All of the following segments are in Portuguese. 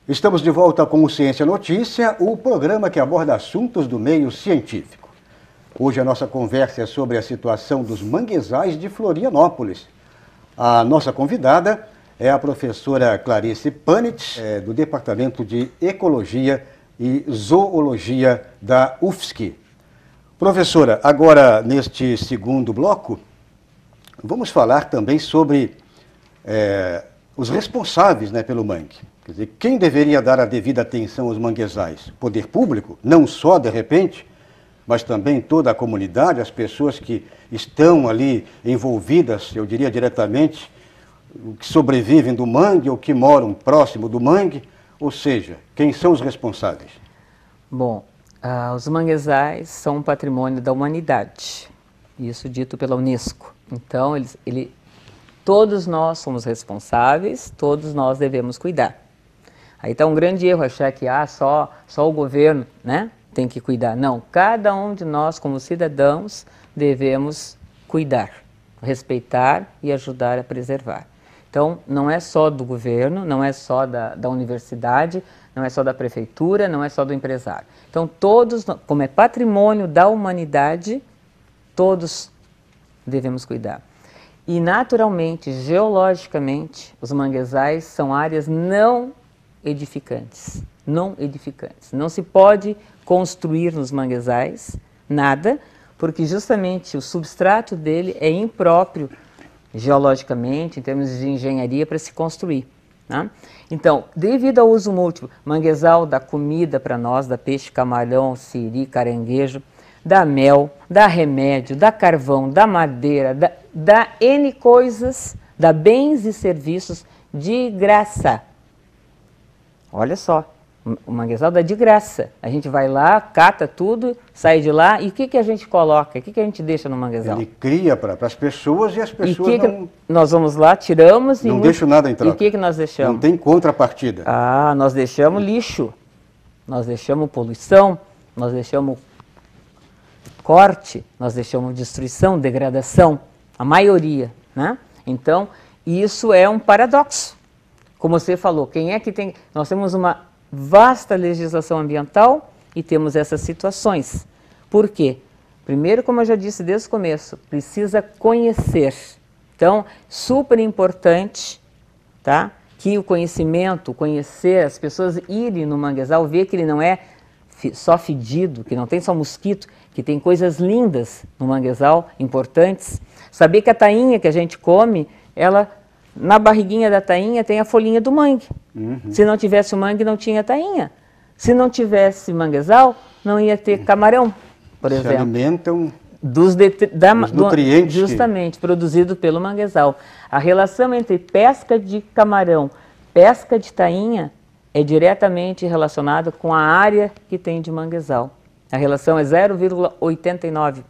Estamos de volta com o Ciência Notícia, o programa que aborda assuntos do meio científico. Hoje a nossa conversa é sobre a situação dos manguezais de Florianópolis. A nossa convidada é a professora Clarice Panitch, do Departamento de Ecologia e Zoologia da UFSC. Professora, agora neste segundo bloco, vamos falar também sobre os responsáveis, pelo mangue. Quer dizer, quem deveria dar a devida atenção aos manguezais? O poder público, não só de repente, mas também toda a comunidade, as pessoas que estão ali envolvidas, eu diria diretamente, que sobrevivem do mangue ou que moram próximo do mangue, ou seja, quem são os responsáveis? Bom, os manguezais são um patrimônio da humanidade, isso dito pela Unesco. Então, todos nós somos responsáveis, todos nós devemos cuidar. Aí está um grande erro achar que só o governo, tem que cuidar. Não, cada um de nós, como cidadãos, devemos cuidar, respeitar e ajudar a preservar. Então, não é só do governo, não é só da universidade, não é só da prefeitura, não é só do empresário. Então, todos, como é patrimônio da humanidade, todos devemos cuidar. E, naturalmente, geologicamente, os manguezais são áreas não edificantes. Não se pode construir nos manguezais nada, porque justamente o substrato dele é impróprio geologicamente, em termos de engenharia, para se construir. Né? Então, devido ao uso múltiplo, manguezal dá comida para nós, dá peixe, camarão, siri, caranguejo, dá mel, dá remédio, dá carvão, dá madeira, dá N coisas, dá bens e serviços de graça. Olha só, o manguezal dá de graça. A gente vai lá, cata tudo, sai de lá, e o que a gente coloca? O que a gente deixa no manguezal? Ele cria para as pessoas e as pessoas não... Nós vamos lá, tiramos e... Não deixam nada em troca. E o que nós deixamos? Não tem contrapartida. Nós deixamos lixo, nós deixamos poluição, nós deixamos corte, nós deixamos destruição, degradação, a maioria, né? Então, isso é um paradoxo. Como você falou, quem é que tem... Nós temos uma vasta legislação ambiental e temos essas situações. Por quê? Primeiro, como eu já disse desde o começo, precisa conhecer. Então, super importante, tá? Que o conhecimento, conhecer, as pessoas irem no manguezal, ver que ele não é só fedido, que não tem só mosquito, que tem coisas lindas no manguezal, importantes. Saber que a tainha que a gente come, ela... Na barriguinha da tainha tem a folhinha do mangue. Se não tivesse o mangue, não tinha tainha. Se não tivesse manguezal, não ia ter camarão, por exemplo. Se alimentam dos nutrientes. Justamente, produzido pelo manguezal. A relação entre pesca de camarão, pesca de tainha, é diretamente relacionada com a área que tem de manguezal. A relação é 0,89,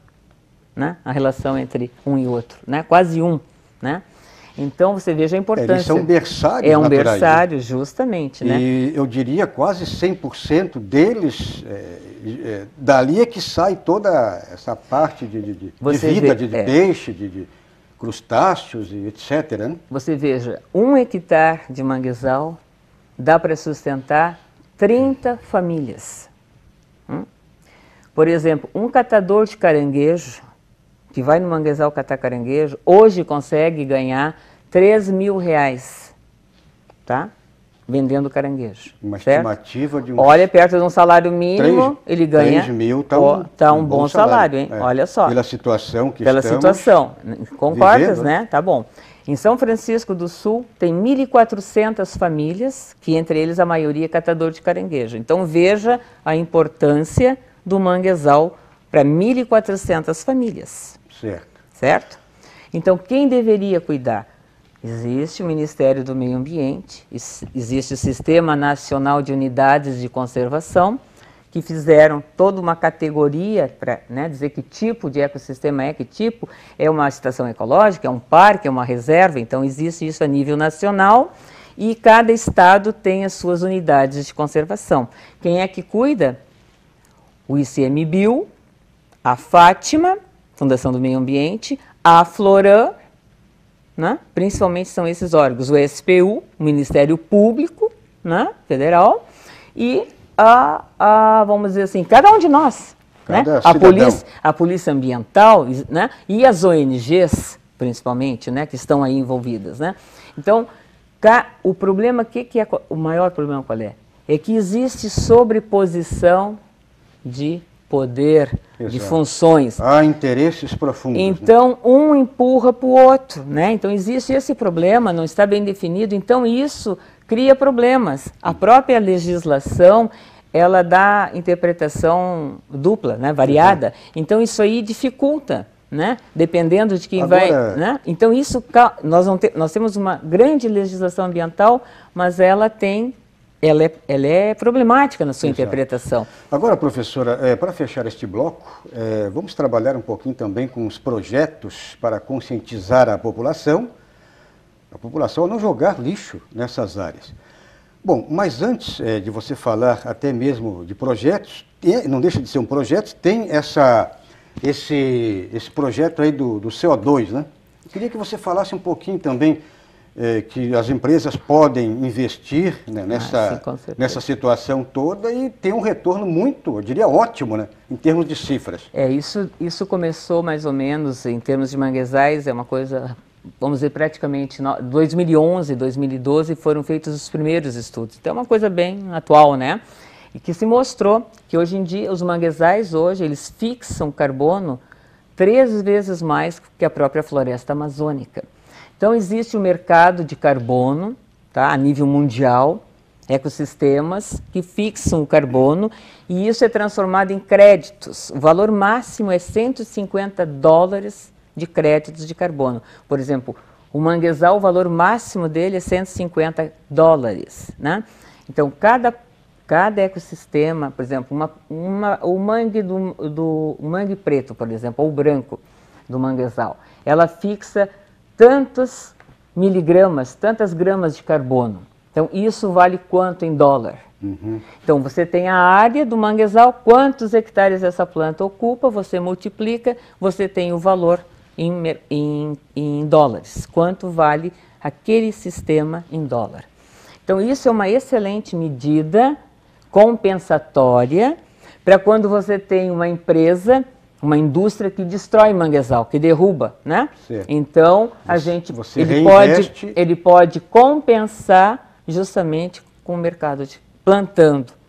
né? A relação entre um e outro, né? Quase um, né? Então, você veja a importância. Eles são berçários naturais. É um naturais, berçário, justamente, né? E eu diria quase 100% deles, dali é que sai toda essa parte de vida, de peixe, de crustáceos e etc. Né? Você veja, 1 hectare de manguezal dá para sustentar 30 famílias. Por exemplo, um catador de caranguejo, que vai no manguezal catar caranguejo, hoje consegue ganhar R$3.000, tá? Vendendo caranguejo. Uma certo? Estimativa de Olha, perto de um salário mínimo, ele ganha... 3 mil tá um bom salário, hein? Olha só. Pela situação que Pela estamos situação. Concordas, vivendo, né? Tá bom. Em São Francisco do Sul, tem 1.400 famílias, que entre eles a maioria é catador de caranguejo. Então, veja a importância do manguezal para 1.400 famílias. Certo? Então, quem deveria cuidar? Existe o Ministério do Meio Ambiente, existe o Sistema Nacional de Unidades de Conservação, que fizeram toda uma categoria para dizer que tipo de ecossistema que tipo é uma estação ecológica, é um parque, é uma reserva. Então, existe isso a nível nacional e cada estado tem as suas unidades de conservação. Quem é que cuida? O ICMBio, a Fátima, Fundação do Meio Ambiente, a Floran, principalmente são esses órgãos, o SPU, o Ministério Público, né, federal, e vamos dizer assim, cada um de nós, né, a polícia ambiental, né, e as ONGs, principalmente, né, que estão aí envolvidas, né. Então, o problema, o maior problema qual é? É que existe sobreposição de poder, exato, de funções. Há interesses profundos. Então, né, um empurra para o outro, né? Então, existe esse problema, não está bem definido, então isso cria problemas. A própria legislação, ela dá interpretação dupla, né, variada, exato, então isso aí dificulta, né, dependendo de quem vai, né? Então, isso, nós temos uma grande legislação ambiental, mas ela é problemática na sua, exato, interpretação. Agora, professora, para fechar este bloco, vamos trabalhar um pouquinho também com os projetos para conscientizar a população a não jogar lixo nessas áreas. Bom, mas antes de você falar até mesmo de projetos, não deixa de ser um projeto, tem esse projeto aí do CO2, né? Eu queria que você falasse um pouquinho também que as empresas podem investir, né, nessa situação toda e ter um retorno muito, eu diria, ótimo, né, em termos de cifras. Isso começou mais ou menos, em termos de manguezais, é uma coisa, vamos dizer, praticamente 2011, 2012 foram feitos os primeiros estudos. Então é uma coisa bem atual, né? E que se mostrou que hoje em dia os manguezais eles fixam carbono 3 vezes mais que a própria floresta amazônica. Então, existe um mercado de carbono, tá, a nível mundial, ecossistemas que fixam o carbono e isso é transformado em créditos. O valor máximo é $150 de créditos de carbono. Por exemplo, o manguezal, o valor máximo dele é $150, né? Então, cada ecossistema, por exemplo, o mangue o mangue preto, por exemplo, ou branco do manguezal, ela fixa tantos miligramas, tantas gramas de carbono. Então, isso vale quanto em dólar? Uhum. Então, você tem a área do manguezal, quantos hectares essa planta ocupa, você multiplica, você tem o valor em dólares. Quanto vale aquele sistema em dólar? Então, isso é uma excelente medida compensatória para quando você tem uma empresa, uma indústria que destrói manguezal, que derruba, né? Certo. Então, ele pode compensar justamente com o mercado de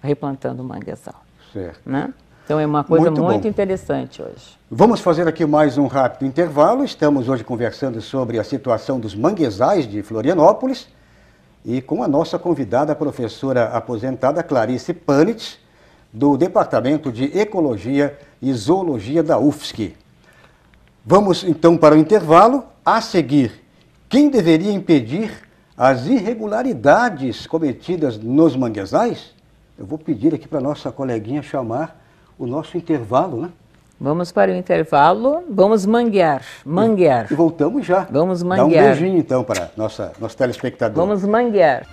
replantando manguezal. Certo. Né? Então, é uma coisa muito interessante hoje. Vamos fazer aqui mais um rápido intervalo. Estamos hoje conversando sobre a situação dos manguezais de Florianópolis e com a nossa convidada, a professora aposentada Clarice Panitz, do Departamento de Ecologia e Zoologia da UFSC. Vamos então para o intervalo. A seguir, quem deveria impedir as irregularidades cometidas nos manguezais? Eu vou pedir aqui para a nossa coleguinha chamar o nosso intervalo, né? Vamos para o intervalo, vamos manguear. E voltamos já. Vamos manguear. Dá um beijinho então para nosso telespectador. Vamos manguear.